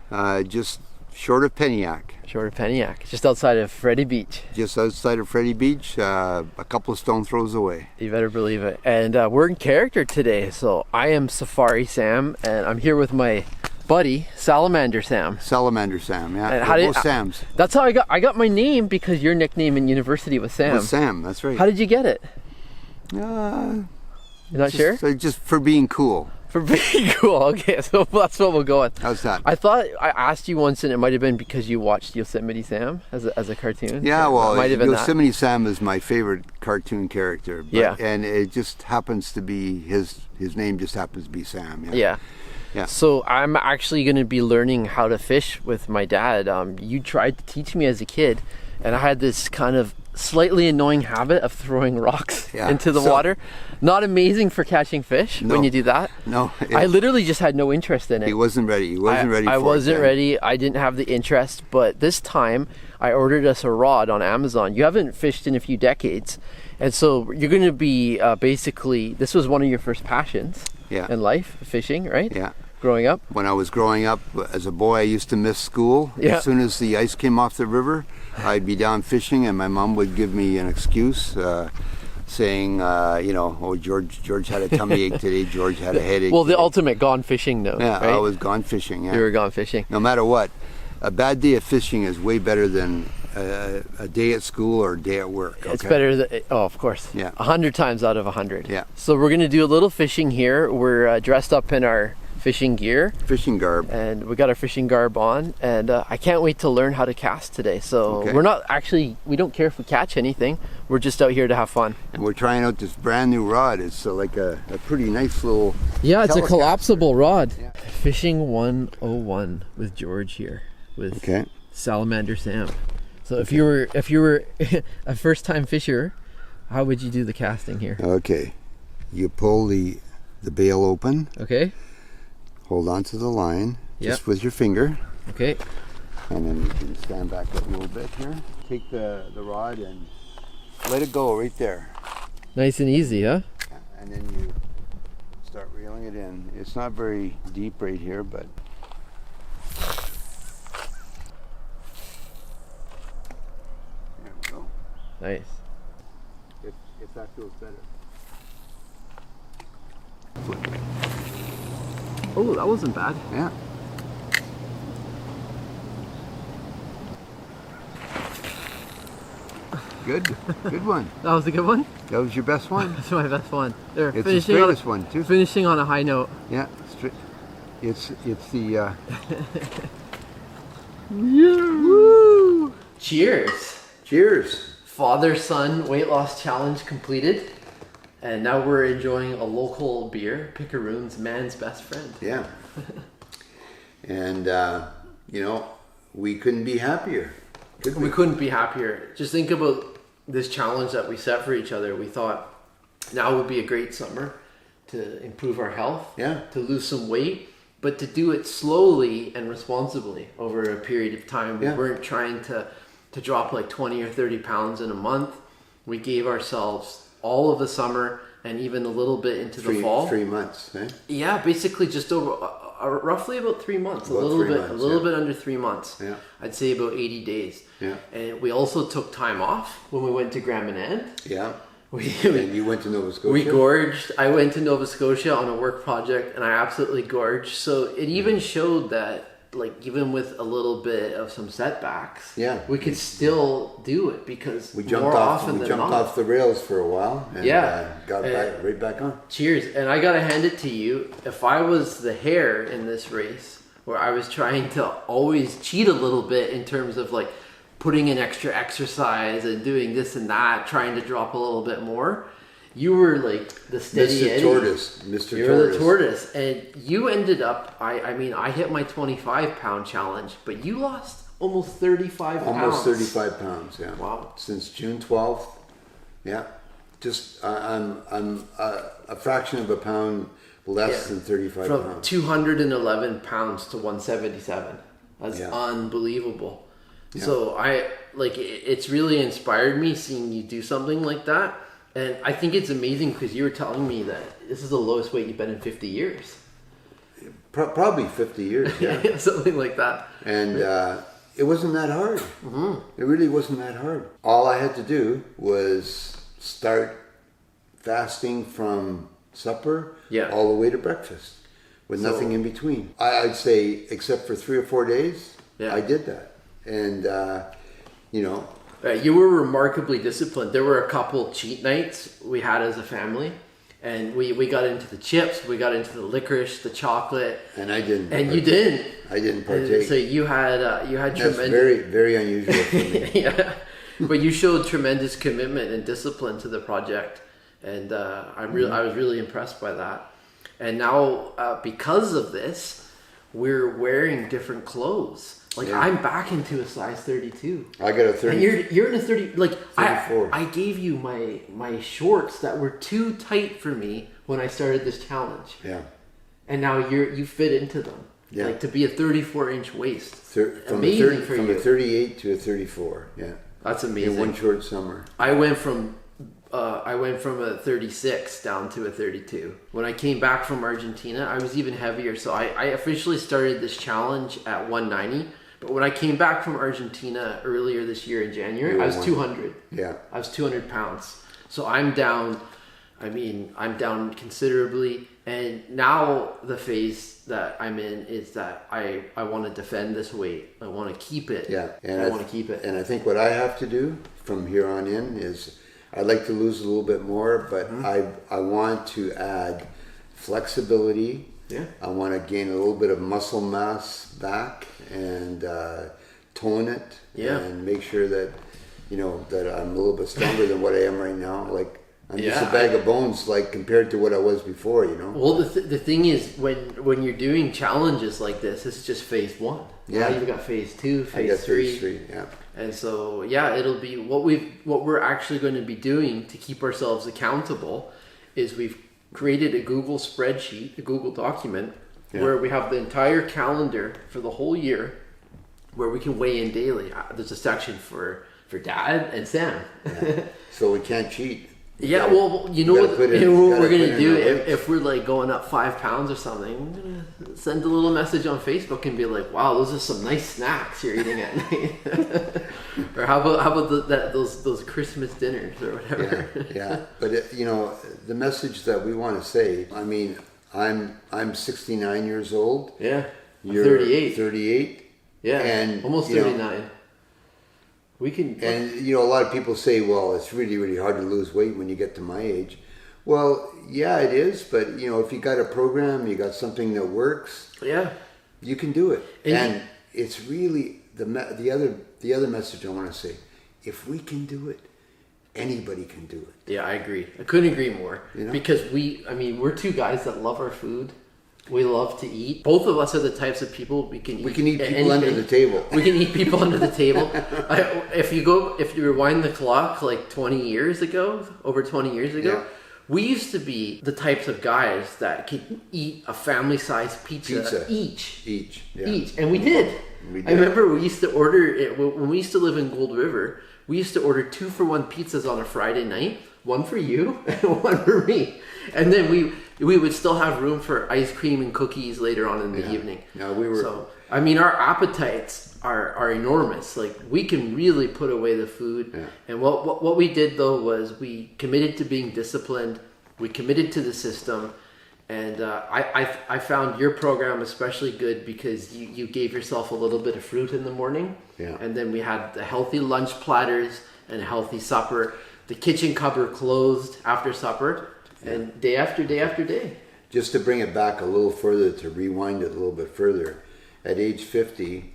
just short of Penyac. Short of Penyac, just outside of Freddy Beach. Just outside of Freddy Beach, a couple of stone throws away. You better believe it. And we're in character today. So I am Safari Sam, and I'm here with my buddy Salamander Sam. Salamander Sam, yeah. And how did Sam's? That's how I got my name, because your nickname in university was Sam. Was Sam, that's right. How did you get it? You're not sure? Just for being cool. For being cool. Okay, so that's what we'll go with. How's that? I thought I asked you once, and it might have been because you watched Yosemite Sam as a cartoon. Yeah, so well, might have been Yosemite Sam is my favorite cartoon character. But, yeah. And it just happens to be, his name just happens to be Sam. Yeah. Yeah. Yeah. So I'm actually going to be learning how to fish with my dad. You tried to teach me as a kid, and I had this kind of slightly annoying habit of throwing rocks into the water. Not amazing for catching fish when you do that. No. I literally just had no interest in it. He wasn't ready. He wasn't ready for it. I wasn't ready. I didn't have the interest. But this time, I ordered us a rod on Amazon. You haven't fished in a few decades. And so you're going to be basically, this was one of your first passions in life, fishing, right? Yeah. Growing up? When I was growing up, as a boy, I used to miss school. Yeah. As soon as the ice came off the river, I'd be down fishing, and my mom would give me an excuse, saying, oh, George had a tummy ache today, George had a headache. Well, the ultimate gone fishing, though. Yeah, right? I was gone fishing. Yeah. You were gone fishing. No matter what, a bad day of fishing is way better than a day at school or a day at work. Okay? It's better than, of course. Yeah. 100 times out of 100. Yeah. So we're going to do a little fishing here. We're dressed up in our fishing gear. Fishing garb. And we got our fishing garb on. And I can't wait to learn how to cast today. So we're not actually, we don't care if we catch anything. We're just out here to have fun. And we're trying out this brand new rod. It's like a pretty nice little... Yeah, it's a collapsible rod. Yeah. Fishing 101 with George here. With Salamander Sam. So if you were a first-time fisher, how would you do the casting here? Okay. You pull the bail open. Okay. Hold on to the line just with your finger. Okay. And then you can stand back up a little bit here. Take the rod and let it go right there. Nice and easy, huh? Yeah. And then you start reeling it in. It's not very deep right here, but... There we go. Nice. If that feels better. Oh, that wasn't bad. Yeah. Good one. That was a good one? That was your best one? That's my best one. There, it's the straightest one too. Finishing on a high note. Yeah, it's the... Woo! Cheers. Cheers. Father-son weight loss challenge completed. And now we're enjoying a local beer, Picaroon's Man's Best Friend. Yeah. And, we couldn't be happier. We couldn't be happier. Just think about this challenge that we set for each other. We thought now would be a great summer to improve our health, to lose some weight, but to do it slowly and responsibly over a period of time. We weren't trying to drop like 20 or 30 pounds in a month. We gave ourselves all of the summer and even a little bit into the fall. 3 months, eh? Yeah, basically just over roughly about 3 months. A little bit under 3 months. Yeah. I'd say about 80 days. Yeah. And we also took time off when we went to Grand Manan. Yeah. And you went to Nova Scotia? We gorged. I went to Nova Scotia on a work project and I absolutely gorged. So it even showed that, like, even with a little bit of some setbacks, we could still do it because we jumped off the rails for a while and got right back on. Cheers. And I gotta hand it to you. If I was the hare in this race, where I was trying to always cheat a little bit in terms of like putting in extra exercise and doing this and that, trying to drop a little bit more, you were like the steady Eddie. Mr. You were the tortoise. And you ended up, I mean, I hit my 25-pound challenge, but you lost almost 35 pounds. Almost 35 pounds, yeah. Wow. Since June 12th, yeah. Just, I'm a fraction of a pound less than 35 From pounds. 211 pounds to 177. That's unbelievable. Yeah. So it's really inspired me seeing you do something like that. And I think it's amazing because you were telling me that this is the lowest weight you've been in 50 years. Probably 50 years, yeah. Something like that. And it wasn't that hard. Mm-hmm. It really wasn't that hard. All I had to do was start fasting from supper all the way to breakfast with nothing in between. I'd say except for 3 or 4 days, I did that. And, you were remarkably disciplined. There were a couple cheat nights we had as a family. And we got into the chips, we got into the licorice, the chocolate. And I didn't. And you didn't. I didn't partake. So you had tremendous. That's very, very unusual for me. Yeah. But you showed tremendous commitment and discipline to the project. And I was really impressed by that. And now, because of this, we're wearing different clothes. I'm back into a size 32. I got a 30. And you're in a 30. 34. I gave you my shorts that were too tight for me when I started this challenge. Yeah. And now you fit into them. Yeah. To be a 34-inch waist. From a 38 to a 34. Yeah. That's amazing. In one short summer. I went from a 36 down to a 32. When I came back from Argentina, I was even heavier. So I officially started this challenge at 190. But when I came back from Argentina earlier this year in January, I was 200. Yeah. I was 200 pounds. So I'm down. I'm down considerably. And now the phase that I'm in is that I want to defend this weight. I want to keep it. Yeah. And I want to keep it. And I think what I have to do from here on in is I'd like to lose a little bit more, but I want to add flexibility. Yeah. I want to gain a little bit of muscle mass back and tone it. Yeah. And make sure that, that I'm a little bit stronger than what I am right now. I'm just a bag of bones, compared to what I was before, Well, the thing is, when you're doing challenges like this is just phase 1. Yeah. Now you've got phase 2, phase 3. I got phase 3, yeah. And so, it'll be what we're actually going to be doing to keep ourselves accountable is we've created a Google spreadsheet, a Google document, where we have the entire calendar for the whole year where we can weigh in daily. There's a section for Dad and Sam. Yeah. So we can't cheat. Yeah, what we're going to do if we're going up 5 pounds or something, we're going to send a little message on Facebook and be like, wow, those are some nice snacks you're eating at night. Or how about those Christmas dinners or whatever. Yeah. But the message that we want to say, I'm 69 years old. Yeah. You're 38. 38. Yeah. And almost 39. We can, and a lot of people say, well, it's really, really hard to lose weight when you get to my age. Well, yeah, it is. But if you got a program, you got something that works. Yeah, you can do it. And it's really the other message I want to say: if we can do it, anybody can do it. Yeah, I agree. I couldn't agree more. Because we're two guys that love our food. We love to eat. Both of us are the types of people we can eat people anything. Under the table. We can eat people under the table. If you rewind the clock 20 years ago, over 20 years ago, we used to be the types of guys that could eat a family-sized pizza each. And we did. I remember we used to order it when we used to live in Gold River. We used to order 2-for-1 pizzas on a Friday night, one for you and one for me. And then we would still have room for ice cream and cookies later on in the evening. No, we were. So our appetites are enormous. We can really put away the food. Yeah. And what we did though was we committed to being disciplined. We committed to the system, and I found your program especially good because you gave yourself a little bit of fruit in the morning. Yeah. And then we had the healthy lunch platters and a healthy supper. The kitchen cupboard closed after supper. And day after day after day. Just to bring it back a little further, to rewind it a little bit further, at age 50,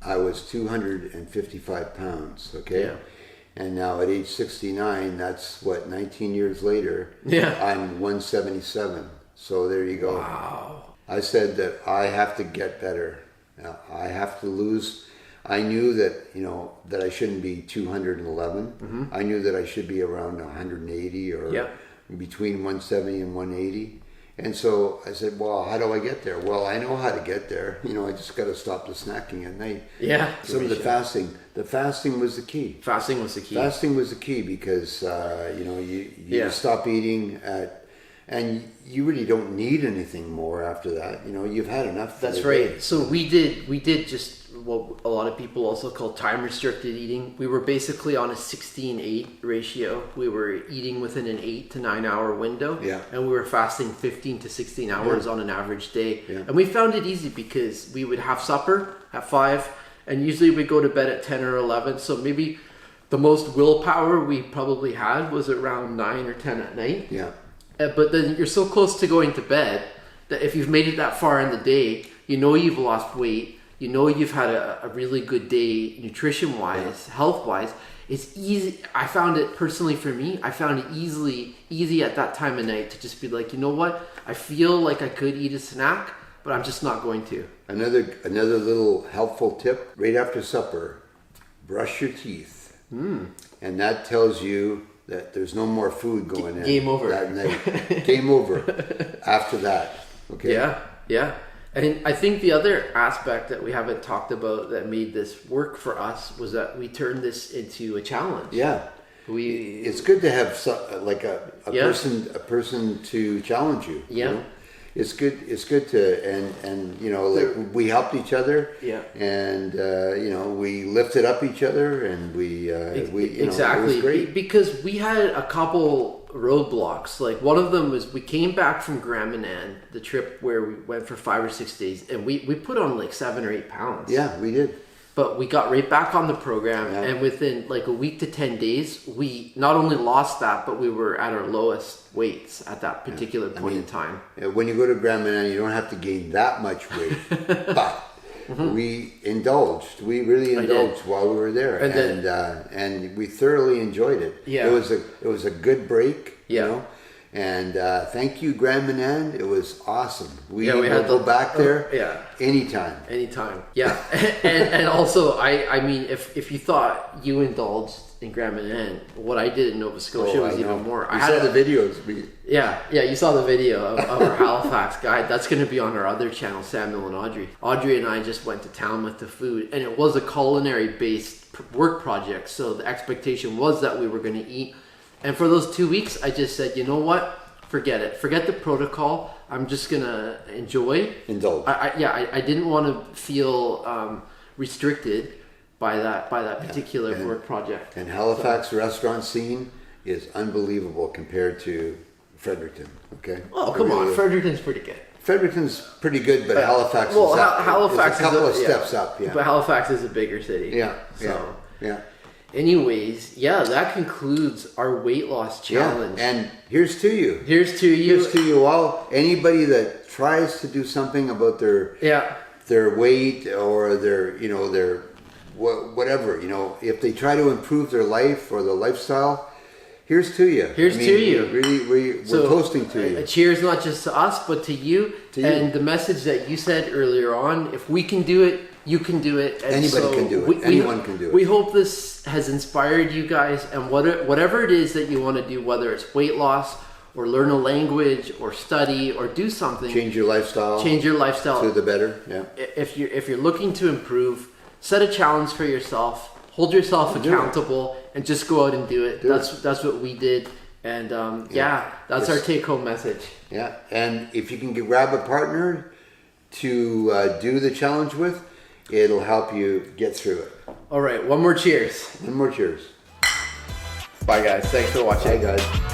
I was 255 pounds, okay? Yeah. And now at age 69, that's 19 years later, I'm 177. So there you go. Wow. I said that I have to get better. Now, I have to lose. I knew that, that I shouldn't be 211. Mm-hmm. I knew that I should be around 180 or... Yep. Between 170 and 180, And so I said, well, how do I get there? Well, I know how to get there. You know, I just got to stop the snacking at night. Yeah. Some of the fasting was the key. Fasting was the key. Fasting was the key because, you know, you stop eating and you really don't need anything more after that. You know, you've had enough. That's right. So we did just what a lot of people also call time restricted eating. We were basically on a 16-8 ratio. We were eating within an 8 to 9 hour window. Yeah. And we were fasting 15 to 16 hours on an average day. Yeah. And we found it easy because we would have supper at 5 and usually we'd go to bed at 10 or 11. So maybe the most willpower we probably had was around 9 or 10 at night. Yeah. But then you're so close to going to bed that if you've made it that far in the day, you know you've lost weight, you know you've had a really good day nutrition-wise, health-wise. It's easy. I found it personally for me, I found it easy at that time of night to just be like, you know what? I feel like I could eat a snack, but I'm just not going to. Another little helpful tip, right after supper, brush your teeth. And that tells you that there's no more food going in. Game over. That night. Game over after that. Okay. Yeah. And I think the other aspect that we haven't talked about that made this work for us was that we turned this into a challenge. Yeah. It's good to have like a person to challenge you. Yeah. You know? It's good to and you know, like we helped each other. Yeah. And you know, we lifted up each other and we exactly. It was great. Because we had a couple roadblocks. Like one of them was we came back from Grand Manan, the trip where we went for 5 or 6 days, and we put on like 7 or 8 pounds. Yeah, we did. But we got right back on the program, and within like a week to 10 days, we not only lost that, but we were at our lowest weights at that particular point in time. When you go to Grand Manan, you don't have to gain that much weight, but we indulged. We really indulged while we were there, and we thoroughly enjoyed it. Yeah. It was a good break. Yeah. You know? And thank you, Grand Manan. It was awesome. We had go back there anytime. Yeah. and also, I mean, if you thought you indulged in Grand Manan, what I did in Nova Scotia was even more. I saw the videos. Yeah, you saw the video of our Halifax guide. That's going to be on our other channel, Samuel and Audrey. Audrey and I just went to town with the food, and it was a culinary-based work project, so the expectation was that we were going to eat. And for those 2 weeks, I just said, you know what? Forget it. Forget the protocol. I'm just going to indulge. I didn't want to feel restricted by that particular work project. And Halifax restaurant scene is unbelievable compared to Fredericton. Okay. Oh, come on. Fredericton's pretty good. Fredericton's pretty good, but Halifax is Halifax is a couple of steps up. Yeah. But Halifax is a bigger city. Yeah. Anyways, that concludes our weight loss challenge. Yeah. And here's to you. Here's to you all. Anybody that tries to do something about their weight or their whatever, if they try to improve their life or their lifestyle, here's to you. We're toasting to you. Cheers not just to us, but to you. And the message that you said earlier on, if we can do it, you can do it. And anybody can do it. Anyone can do it. We hope this has inspired you guys, and whatever it is that you want to do, whether it's weight loss or learn a language or study or do something. Change your lifestyle to the better. Yeah. If you're looking to improve, set a challenge for yourself. Hold yourself accountable and just go out and do it. That's what we did. And that's our take-home message. Yeah, and if you can grab a partner to do the challenge with, it'll help you get through it. All right, one more cheers. One more cheers. Bye, guys. Thanks for watching. Bye, guys.